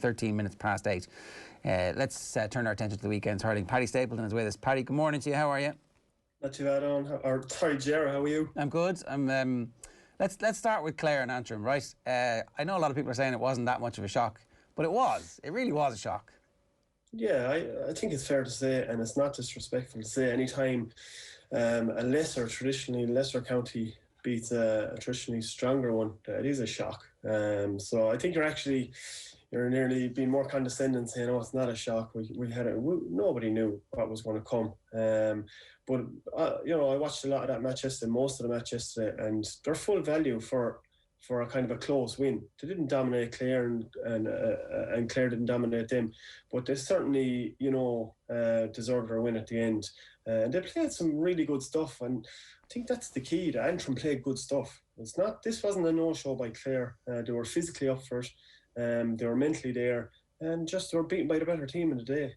13 minutes past 8. Let's turn our attention to the weekend's hurling. Paddy Stapleton is with us. Paddy, good morning to you. How are you? Not too bad, sorry, Gerard, how are you? I'm good. Let's start with Clare and Antrim, right? I know a lot of people are saying it wasn't that much of a shock, but it was. It really was a shock. Yeah, I think it's fair to say, and it's not disrespectful to say, anytime a traditionally lesser county beats a traditionally stronger one, it is a shock. So I think you're nearly being more condescending saying, oh, it's not a shock. Nobody knew what was going to come. But I watched a lot of that match yesterday, most of the match yesterday, and they're full value for a kind of a close win. They didn't dominate Clare, and Clare didn't dominate them, but they certainly, deserved their win at the end. And they played some really good stuff, and I think that's the key. The Antrim played good stuff. This wasn't a no-show by Clare. They were physically up for it. They were mentally there, and just were beaten by the better team in the day.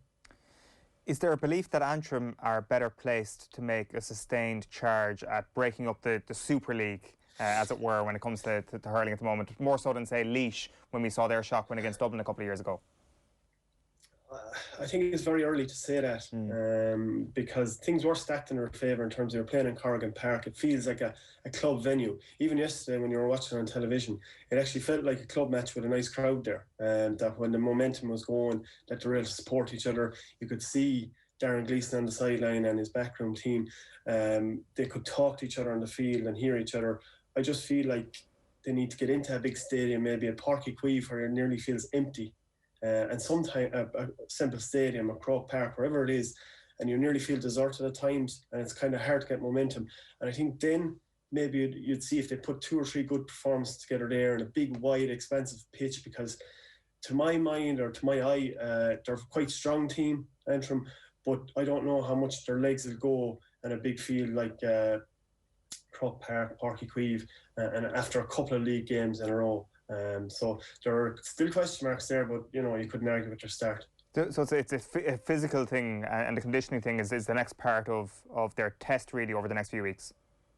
Is there a belief that Antrim are better placed to make a sustained charge at breaking up the Super League, as it were, when it comes to hurling at the moment, more so than, say, Laois, when we saw their shock win against Dublin a couple of years ago? I think it's very early to say that, because things were stacked in their favour in terms of you're playing in Cork Park. It feels like a club venue. Even yesterday when you were watching on television, it actually felt like a club match with a nice crowd there. That when the momentum was going, that they were able to support each other. You could see Darren Gleeson on the sideline and his backroom team. They could talk to each other on the field and hear each other. I just feel like they need to get into a big stadium, maybe a Páirc Uí Chaoimh, where it nearly feels empty. And sometimes a simple stadium, a Croke Park, wherever it is, and you nearly feel deserted at times, and it's kind of hard to get momentum. And I think then maybe you'd see if they put 2 or 3 good performances together there in a big, wide, expansive pitch, because to my mind, or to my eye, they're a quite strong team, Antrim, but I don't know how much their legs will go in a big field like Croke Park, Páirc Uí Chaoimh, and after a couple of league games in a row. So there are still question marks there, but you couldn't argue with their start. So it's a physical thing, and the conditioning thing is the next part of their test, really, over the next few weeks.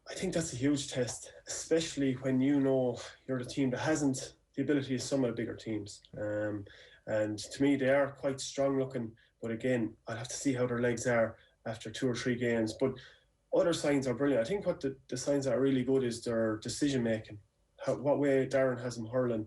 I think that's a huge test, especially when you're the team that hasn't the ability of some of the bigger teams. And to me, they are quite strong looking, but again, I'll have to see how their legs are after 2 or 3 games. But other signs are brilliant. I think what the signs that are really good is their decision making. What way Darren has them hurling.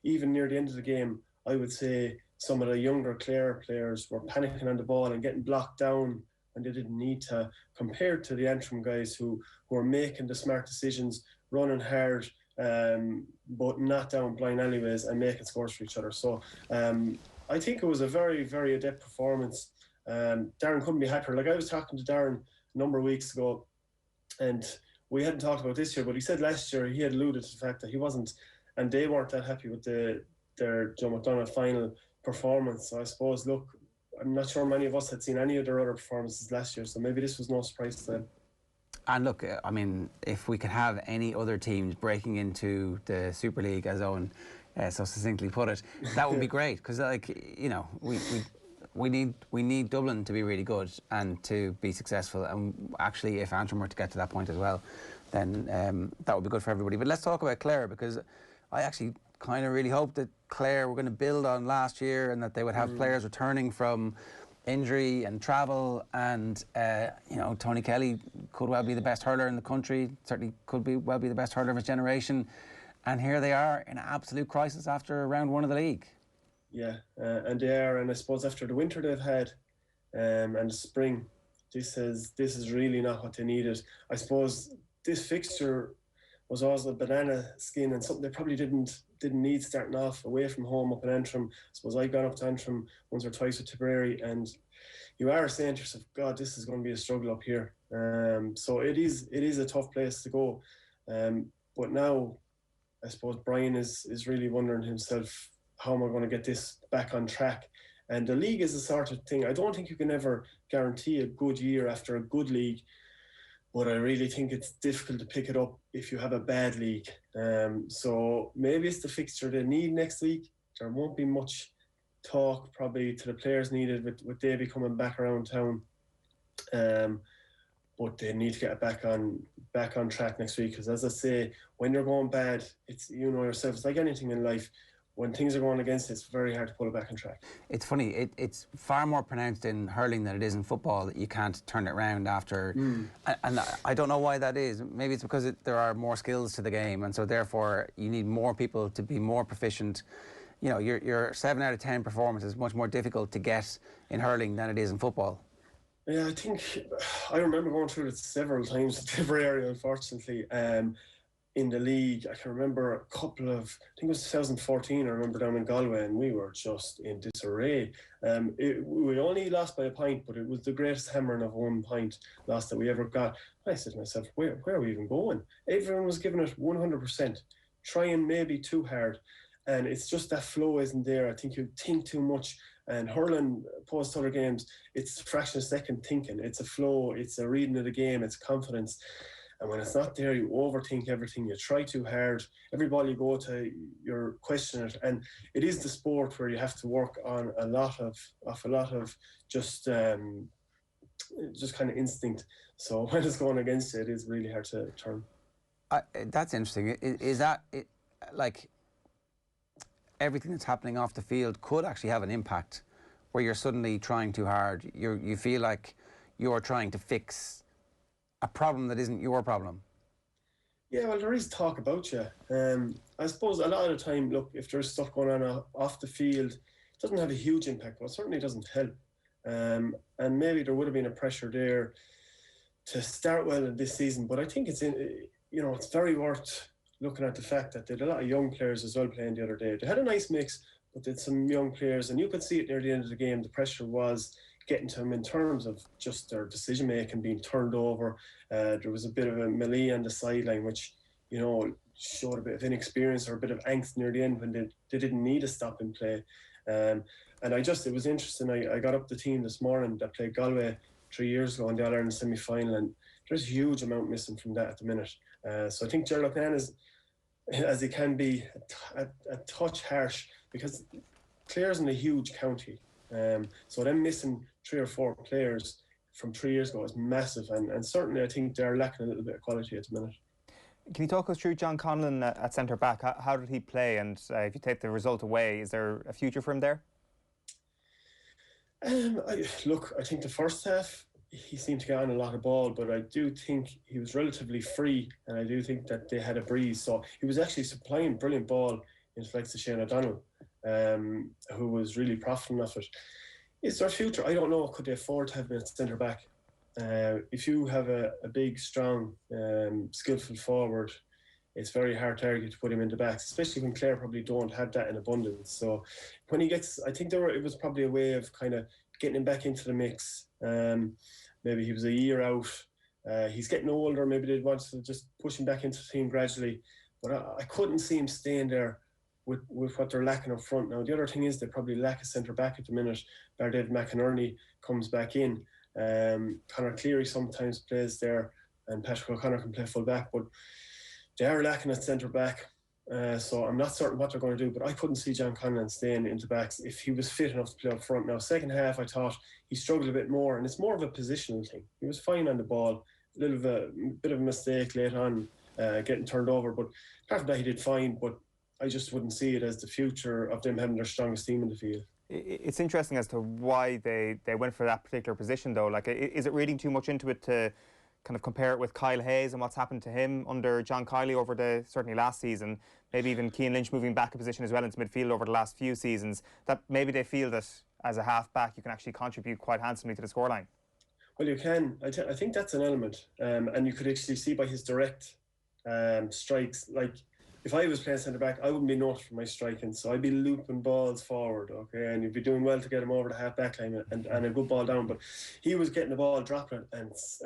Even near the end of the game, I would say some of the younger Clare players were panicking on the ball and getting blocked down when they didn't need to, compared to the Antrim guys who are making the smart decisions, running hard, but not down blind alleyways and making scores for each other. So I think it was a very, very adept performance. Darren couldn't be happier. Like, I was talking to Darren a number of weeks ago, and we hadn't talked about this year, but he said last year he had alluded to the fact that he wasn't, and they weren't that happy with their Joe McDonagh final performance. So I suppose, look, I'm not sure many of us had seen any of their other performances last year, so maybe this was no surprise to them. And look, I mean, if we could have any other teams breaking into the Super League, as Owen so succinctly put it, that would be great, because we need Dublin to be really good and to be successful, and actually if Antrim were to get to that point as well, then that would be good for everybody. But let's talk about Clare, because I actually kind of really hope that Clare were going to build on last year, and that they would have players returning from injury and travel, and Tony Kelly could well be the best hurler in the country, certainly could well be the best hurler of his generation, and here they are in absolute crisis after round 1 of the league. Yeah, and they are, and I suppose after the winter they've had and the spring, this is really not what they needed. I suppose this fixture was also a banana skin and something they probably didn't need starting off away from home up in Antrim. I suppose I've gone up to Antrim once or twice with Tipperary, and you are saying to yourself, God, this is going to be a struggle up here. So it is a tough place to go. But now, I suppose Brian is really wondering himself, how am I going to get this back on track? And the league is the sort of thing, I don't think you can ever guarantee a good year after a good league, but I really think it's difficult to pick it up if you have a bad league. So maybe it's the fixture they need next week. There won't be much talk probably to the players needed with Davy coming back around town. But they need to get it back on track next week, because as I say, when you're going bad, it's, you know yourself, it's like anything in life. when things are going against it, it's very hard to pull it back on track. It's funny, it's far more pronounced in hurling than it is in football, that you can't turn it around after. And I don't know why that is. Maybe it's because there are more skills to the game, and so therefore you need more people to be more proficient. You know, your 7 out of 10 performance is much more difficult to get in hurling than it is in football. Yeah, I remember going through it several times in Tipperary, unfortunately. In the league, I can remember a couple of, I think it was 2014, I remember down in Galway, and we were just in disarray. We only lost by a point, but it was the greatest hammering of 1 point loss that we ever got. I said to myself, where are we even going? Everyone was giving it 100%, trying maybe too hard. And it's just that flow isn't there. I think you think too much. And hurling, opposed to other games, it's a fraction of a second thinking. It's a flow, it's a reading of the game, it's confidence. And when it's not there, you overthink everything. You try too hard. Every ball you go to, you're questioning it. And it is the sport where you have to work on a lot of just kind of instinct. So when it's going against you, it is really hard to turn. That's interesting. Is that like everything that's happening off the field could actually have an impact, where you're suddenly trying too hard? You feel like you're trying to fix a problem that isn't your problem. Yeah, well, there is talk about you. I suppose a lot of the time, look, if there's stuff going on off the field, it doesn't have a huge impact, but it certainly doesn't help. And maybe there would have been a pressure there to start well in this season, but I think it's very worth looking at the fact that they had a lot of young players as well playing the other day. They had a nice mix, but they had some young players, and you could see it near the end of the game. The pressure was getting to them in terms of just their decision making being turned over. There was a bit of a melee on the sideline, which, showed a bit of inexperience or a bit of angst near the end when they didn't need a stop in play. And it was interesting. I got up the team this morning that played Galway 3 years ago in the All-Ireland semi-final, and there's a huge amount missing from that at the minute. So I think Gerald O'Connor is, as he can be, a touch harsh, because Clare's in a huge county. So them missing 3 or 4 players from 3 years ago is massive, and certainly I think they're lacking a little bit of quality at the minute. Can you talk us through John Conlon at centre back? How did he play, and if you take the result away, is there a future for him there? I think the first half he seemed to get on a lot of ball, but I do think he was relatively free, and I do think that they had a breeze. So he was actually supplying brilliant ball into like Shane O'Donnell, who was really profiting off it. Is there a future? I don't know. Could they afford to have him at centre back? If you have a big, strong, skillful forward, it's very hard to argue to put him in the backs, especially when Clare probably don't have that in abundance. So when he gets, I think it was probably a way of kind of getting him back into the mix. Maybe he was a year out. He's getting older. Maybe they'd want to just push him back into the team gradually. But I couldn't see him staying there with what they're lacking up front. Now, the other thing is they probably lack a centre-back at the minute. David McInerney comes back in. Conor Cleary sometimes plays there, and Patrick O'Connor can play full-back, but they are lacking at centre-back. So I'm not certain what they're going to do, but I couldn't see John Conlon staying into backs if he was fit enough to play up front. Now, second half, I thought he struggled a bit more, and it's more of a positional thing. He was fine on the ball, a bit of a mistake late on, getting turned over, but apart from that, he did fine, but I just wouldn't see it as the future of them having their strongest team in the field. It's interesting as to why they went for that particular position, though. Like, is it reading too much into it to kind of compare it with Kyle Hayes and what's happened to him under John Kiley over certainly last season, maybe even Cian Lynch moving back a position as well into midfield over the last few seasons, that maybe they feel that as a half-back you can actually contribute quite handsomely to the scoreline? Well, you can. I think that's an element. And you could actually see by his direct strikes, like, if I was playing centre-back, I wouldn't be noticed for my striking, so I'd be looping balls forward, okay, and you'd be doing well to get him over the half-back line and a good ball down, but he was getting the ball, dropping it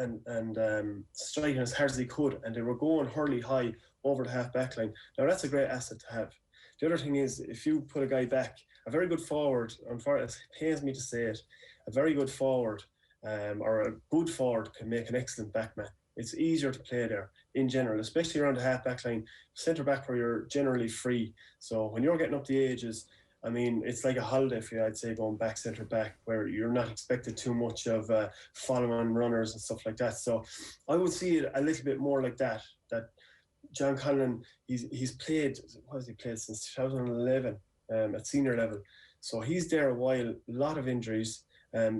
and striking as hard as he could, and they were going hurley high over the half-back line. Now, that's a great asset to have. The other thing is, if you put a guy back, a very good forward, it pains me to say it, a very good forward or a good forward can make an excellent backman. It's easier to play there in general, especially around the half-back line, centre-back where you're generally free. So when you're getting up the ages, I mean, it's like a holiday for you, I'd say, going back centre-back, where you're not expected too much of follow-on runners and stuff like that. So I would see it a little bit more like that John Conlon, he's played, what has he played since 2011? at senior level. So he's there a while, a lot of injuries.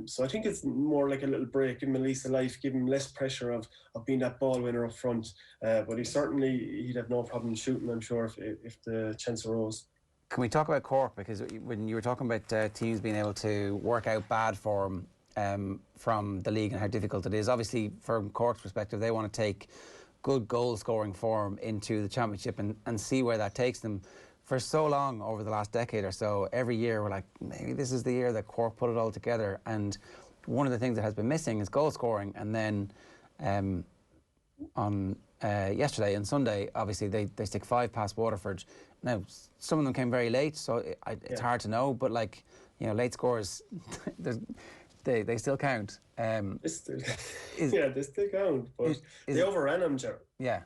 So I think it's more like a little break, give him a lease of life, give him less pressure of being that ball winner up front. But he'd have no problem shooting, I'm sure, if the chance arose. Can we talk about Cork? Because when you were talking about teams being able to work out bad form from the league and how difficult it is, obviously from Cork's perspective, they want to take good goal scoring form into the championship and see where that takes them. For so long over the last decade or so, every year we're like, maybe this is the year that Cork put it all together. And one of the things that has been missing is goal scoring. And then on yesterday and Sunday, obviously they stick 5 past Waterford. Now some of them came very late, so it's hard to know. But like, you know, late scores, they still count. They still count, but they overran them, Ger. Yeah.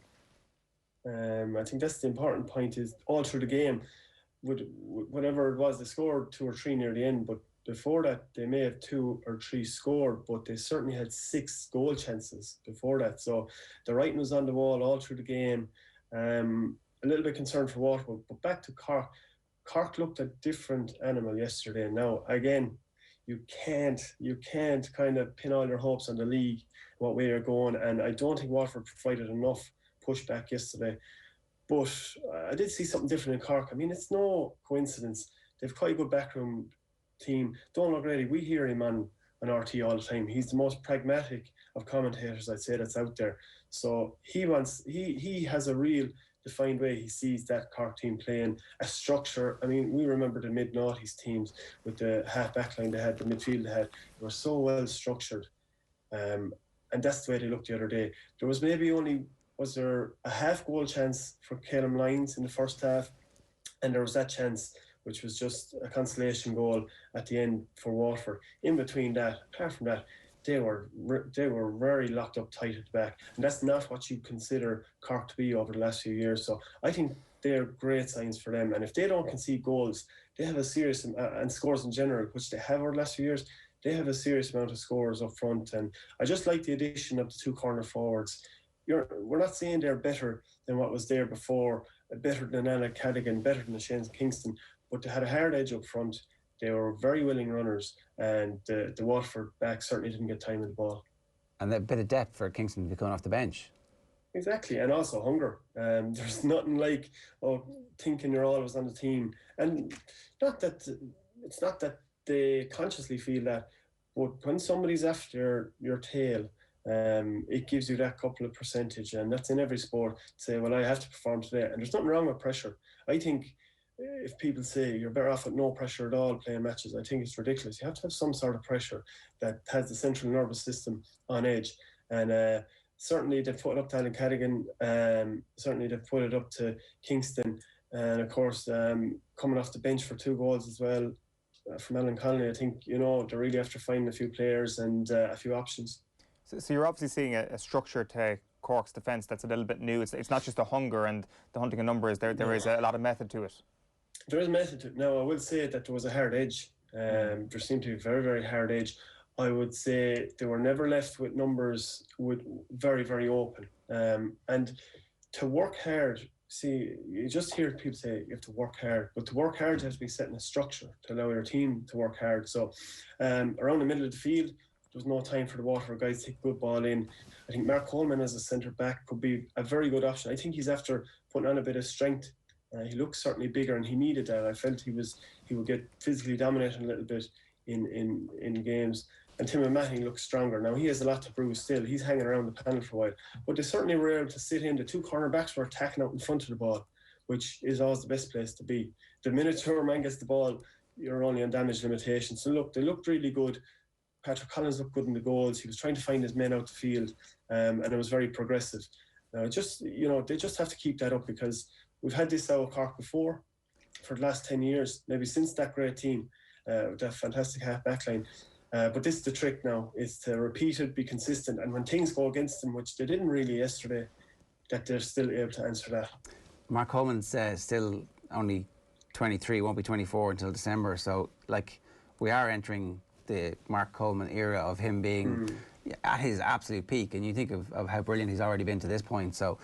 I think that's the important point, is all through the game, whatever it was, they scored 2 or 3 near the end, but before that they may have 2 or 3 scored, but they certainly had 6 goal chances before that. So the writing was on the wall all through the game. A little bit concerned for Waterford, but back to Cork. Cork looked a different animal yesterday. Now again, you can't kind of pin all your hopes on the league, what way you're going, and I don't think Waterford provided enough pushback yesterday. But I did see something different in Cork. I mean, it's no coincidence. They've quite a good backroom team. Donald Grady, we hear him on RT all the time. He's the most pragmatic of commentators, I'd say, that's out there. So he has a real defined way he sees that Cork team playing, a structure. I mean, we remember the mid-noughties teams with the half back line they had, the midfield they had. They were so well structured. And that's the way they looked the other day. There was maybe was there a half goal chance for Calum Lyons in the first half, and there was that chance which was just a consolation goal at the end for Waterford. In between that, apart from that, they were very locked up tight at the back, and that's not what you consider Cork to be over the last few years. So I think they're great signs for them, and if they don't concede goals, they have a serious and scores in general, which they have over the last few years. They have a serious amount of scores up front, and I just like the addition of the 2 corner forwards. We're not saying they're better than what was there before, better than Anna Cadigan, better than the Shanes Kingston, but they had a hard edge up front. They were very willing runners, and the Waterford back certainly didn't get time with the ball. And a bit of depth for Kingston to be coming off the bench. Exactly, and also hunger. There's nothing like thinking you're always on the team, and it's not that they consciously feel that, but when somebody's after your tail, it gives you that couple of percentage, and that's in every sport. Say, well, I have to perform today, and there's nothing wrong with pressure. I think if people say you're better off with no pressure at all playing matches, I think it's ridiculous. You have to have some sort of pressure that has the central nervous system on edge, and certainly they've put it up to Alan Cadigan, certainly they've put it up to Kingston, and of course coming off the bench for 2 goals as well from Alan Conlon. I think, you know, they're really after finding a few players and a few options. So you're obviously seeing a structure to Cork's defence that's a little bit new. It's not just a hunger and the hunting of numbers. There is a lot of method to it. There is a method to it. Now, I will say that there was a hard edge. There seemed to be a very, very hard edge. I would say they were never left with numbers very, very open. And to work hard, see, you just hear people say you have to work hard, but to work hard, you have to be setting a structure to allow your team to work hard. So around the middle of the field, there was no time for the Waterford guys to take good ball in. I think Mark Coleman as a centre back could be a very good option. I think he's after putting on a bit of strength. He looks certainly bigger, and he needed that. I felt he would get physically dominated a little bit in games. And Tim O'Mahony looks stronger. Now, he has a lot to prove still. He's hanging around the panel for a while. But they certainly were able to sit in. The 2 cornerbacks were attacking out in front of the ball, which is always the best place to be. The minute your man gets the ball, you're only on damage limitation. So look, they looked really good. Patrick Collins looked good in the goals. He was trying to find his men out the field, and it was very progressive. Now, they just have to keep that up, because we've had this out of Cork before for the last 10 years, maybe since that great team, with that fantastic half-back line. But this is the trick now, is to repeat it, be consistent, and when things go against them, which they didn't really yesterday, that they're still able to answer that. Mark Coleman's still only 23, won't be 24 until December, so like we are entering the Mark Coleman era of him being at his absolute peak, and you think of how brilliant he's already been to this point. So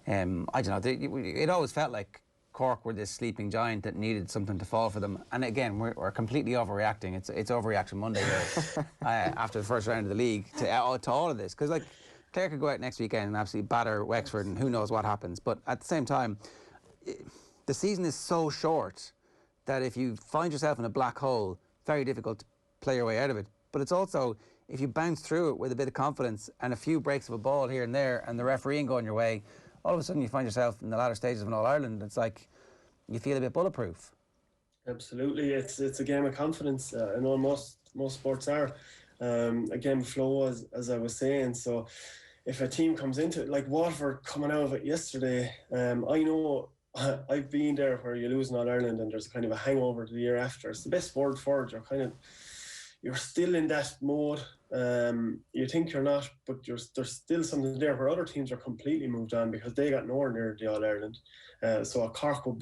I don't know, it always felt like Cork were this sleeping giant that needed something to fall for them. And again, we're completely overreacting. It's overreaction Monday here after the first round of the league to all of this. Because like Clare could go out next weekend and absolutely batter Wexford and who knows what happens. But at the same time, the season is so short that if you find yourself in a black hole, very difficult to play your way out of it. But it's also, if you bounce through it with a bit of confidence and a few breaks of a ball here and there and the refereeing going your way, all of a sudden you find yourself in the latter stages of an All-Ireland. It's like you feel a bit bulletproof. Absolutely, it's a game of confidence. I know most sports are. A game of flow, as I was saying. So if a team comes into it, like Waterford coming out of it yesterday, I know I've been there where you lose in All-Ireland and there's kind of a hangover to the year after. It's the best word for it. You're still in that mode. You think you're not, but there's still something there where other teams are completely moved on because they got nowhere near the All-Ireland. So a Cork will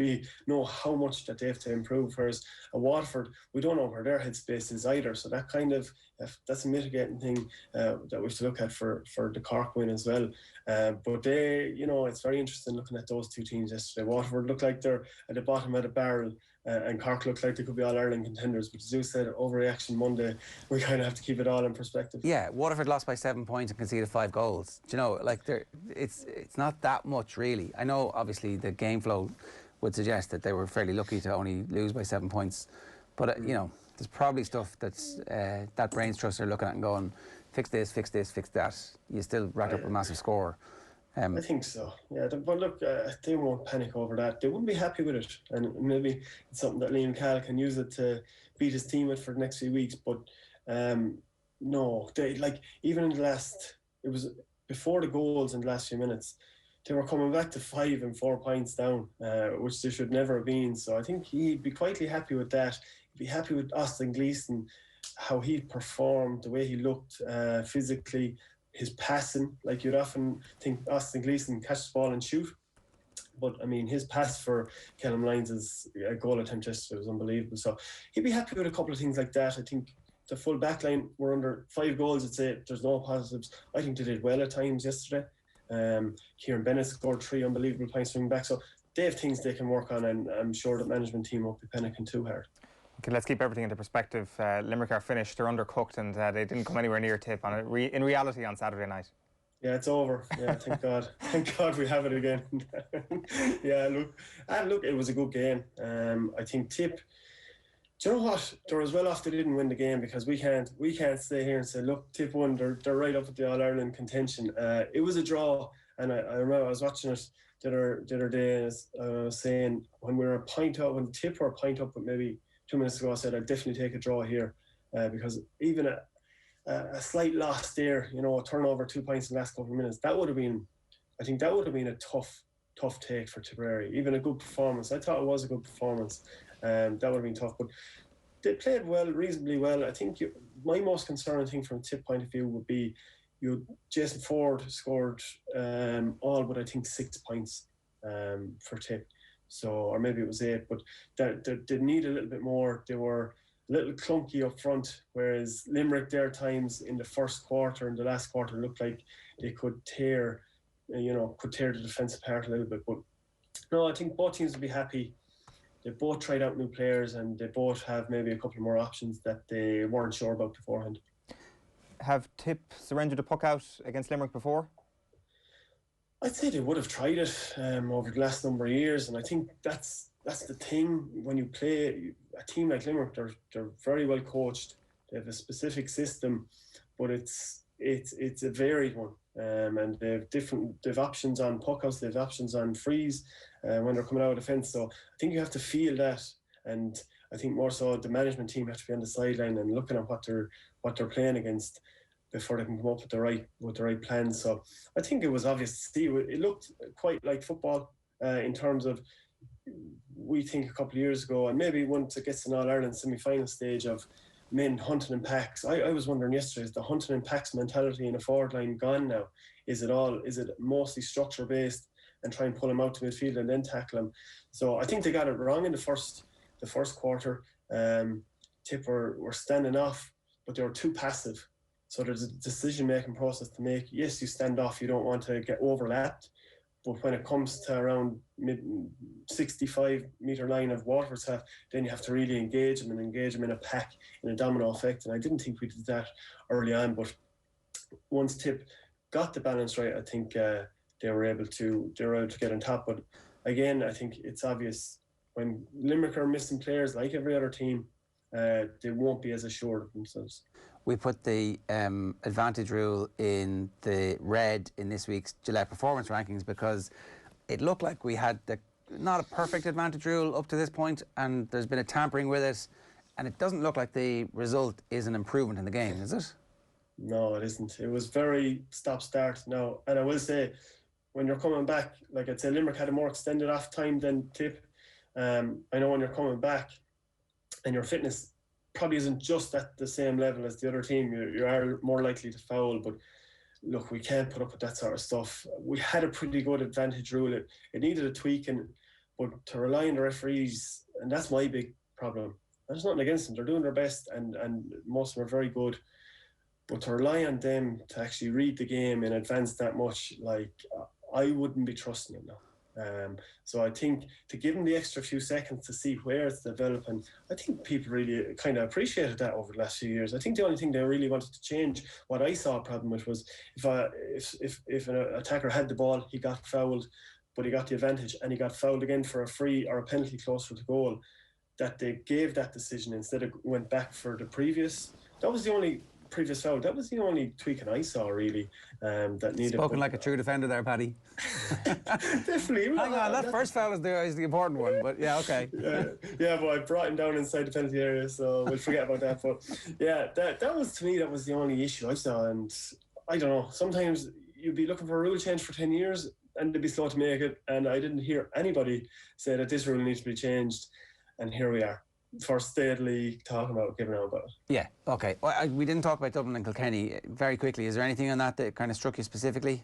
know how much that they have to improve, whereas a Waterford, we don't know where their headspace is either. So that's a mitigating thing that we have to look at for the Cork win as well. But it's very interesting looking at those two teams yesterday. Waterford looked like they're at the bottom of the barrel. And Cork looked like they could be All-Ireland contenders. But as you said, overreaction Monday, we kind of have to keep it all in perspective. Yeah, Waterford lost by 7 points and conceded 5 goals. Do you know, like it's not that much really. I know obviously the game flow would suggest that they were fairly lucky to only lose by 7 points. But, there's probably stuff that's that brains trust are looking at and going, fix this, fix this, fix that. You still rack up a massive score. I think so, yeah. But look, they won't panic over that. They wouldn't be happy with it. And maybe it's something that Liam Cahill can use it to beat his team with for the next few weeks. But no, even in the last, it was before the goals in the last few minutes, they were coming back to 5 and 4 points down, which they should never have been. So I think he'd be quietly happy with that. He'd be happy with Austin Gleeson, how he performed, the way he looked physically, his passing. Like you'd often think Austin Gleeson catch the ball and shoot. But I mean, his pass for Callum Lyons' is a goal attempt yesterday was unbelievable. So he'd be happy with a couple of things like that. I think the full back line were under 5 goals. I'd say there's no positives. I think they did well at times yesterday. Kieran Bennett scored 3 unbelievable points swing back. So they have things they can work on, and I'm sure the management team won't be panicking too hard. Okay, let's keep everything into perspective. Limerick are finished, they're undercooked, and they didn't come anywhere near tip on it in reality on Saturday night. Yeah, it's over. Yeah, thank God. Thank God we have it again. Yeah, look, it was a good game. I think Tip, do you know what? They're as well off they didn't win the game, because we can't stay here and say, look, Tip won, they're right up at the All-Ireland contention. It was a draw, and I remember I was watching it the other day, and I was saying when Tip were a point up with maybe 2 minutes ago, I said I'd definitely take a draw here, because even a slight loss there, a turnover, 2 points in the last couple of minutes, that would have been a tough take for Tipperary. Even a good performance. I thought it was a good performance. That would have been tough, but they played well, reasonably well. I think my most concerning thing from a Tip point of view would be Jason Ford scored all but I think 6 points for Tip. So, or maybe it was 8, but they need a little bit more. They were a little clunky up front, whereas Limerick, their times in the first quarter and the last quarter looked like they could tear the defence apart a little bit. But no, I think both teams would be happy. They both tried out new players, and they both have maybe a couple more options that they weren't sure about beforehand. Have Tip surrendered a puck out against Limerick before? I'd say they would have tried it over the last number of years, and I think that's the thing when you play a team like Limerick. They're very well coached. They have a specific system, but it's a varied one, and they've options on puckouts, they've options on frees when they're coming out of defence. So I think you have to feel that, and I think more so the management team have to be on the sideline and looking at what they're playing against before they can come up with the right plans. So I think it was obvious to see. It looked quite like football in terms of, we think a couple of years ago, and maybe once it gets to an All-Ireland semi-final stage, of men hunting in packs. I was wondering yesterday, is the hunting in packs mentality in a forward line gone now? Is it mostly structure based and try and pull them out to midfield and then tackle them? So I think they got it wrong in the first quarter. Tip were standing off, but they were too passive. So there's a decision-making process to make. Yes, you stand off, you don't want to get overlapped, But when it comes to around mid 65-metre line of Waterford's half, then you have to really engage them in a pack, in a domino effect. And I didn't think we did that early on. But once Tip got the balance right, I think they were able to get on top. But again, I think it's obvious when Limerick are missing players like every other team, they won't be as assured of themselves. We put the advantage rule in the red in this week's Gillette performance rankings because it looked like we had not a perfect advantage rule up to this point, and there's been a tampering with it, and it doesn't look like the result is an improvement in the game, is it? No, it isn't. It was very stop-start now, and I will say, when you're coming back, like I'd say Limerick had a more extended off time than Tip. I know when you're coming back and your fitness probably isn't just at the same level as the other team, you are more likely to foul. But look, we can't put up with that sort of stuff. We had a pretty good advantage rule. It needed a tweaking, but to rely on the referees, and that's my big problem. There's nothing against them. They're doing their best, and most of them are very good. But to rely on them to actually read the game in advance that much, like, I wouldn't be trusting them now. So I think to give them the extra few seconds to see where it's developing, I think people really kind of appreciated that over the last few years. I think the only thing they really wanted to change, what I saw a problem with, was if an attacker had the ball, he got fouled, but he got the advantage, and he got fouled again for a free or a penalty closer to goal, that they gave that decision instead of went back for the previous. That was the only previous foul. That was the only tweaking I saw, really, that needed. Spoken like a true defender there, Paddy. Definitely. Hang on, that first foul is the important one, but yeah, okay. Yeah, but I brought him down inside the penalty area, so we'll forget about that. But yeah, that was, to me, that was the only issue I saw. And I don't know, sometimes you'd be looking for a rule change for 10 years and they'd be slow to make it, and I didn't hear anybody say that this rule needs to be changed, and here we are. First State of the League talking about giving out about it. Yeah, okay. Well, we didn't talk about Dublin and Kilkenny very quickly. Is there anything on that kind of struck you specifically?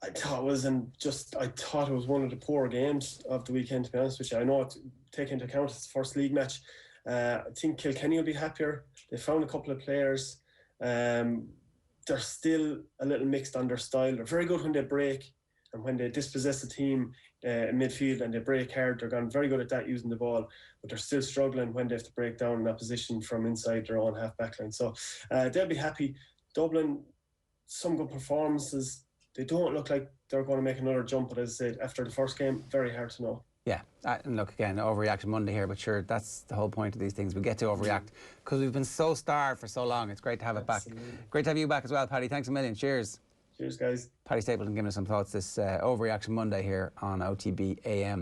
I thought it was one of the poor games of the weekend, to be honest with you. I know, take into account it's the first league match. I think Kilkenny will be happier. They found a couple of players. They're still a little mixed on their style. They're very good when they break, and when they dispossess the team in midfield and they break hard, they're gone very good at that, using the ball, but they're still struggling when they have to break down in opposition from inside their own half-back line. So they'll be happy. Dublin, some good performances. They don't look like they're going to make another jump, but as I said, after the first game, very hard to know. Yeah, and look, again, overreaction Monday here, but sure, that's the whole point of these things. We get to overreact because we've been so starved for so long. It's great to have it back. Great to have you back as well, Paddy. Thanks a million. Cheers. Cheers, guys. Paddy Stapleton giving us some thoughts this Overreaction Monday here on OTB AM.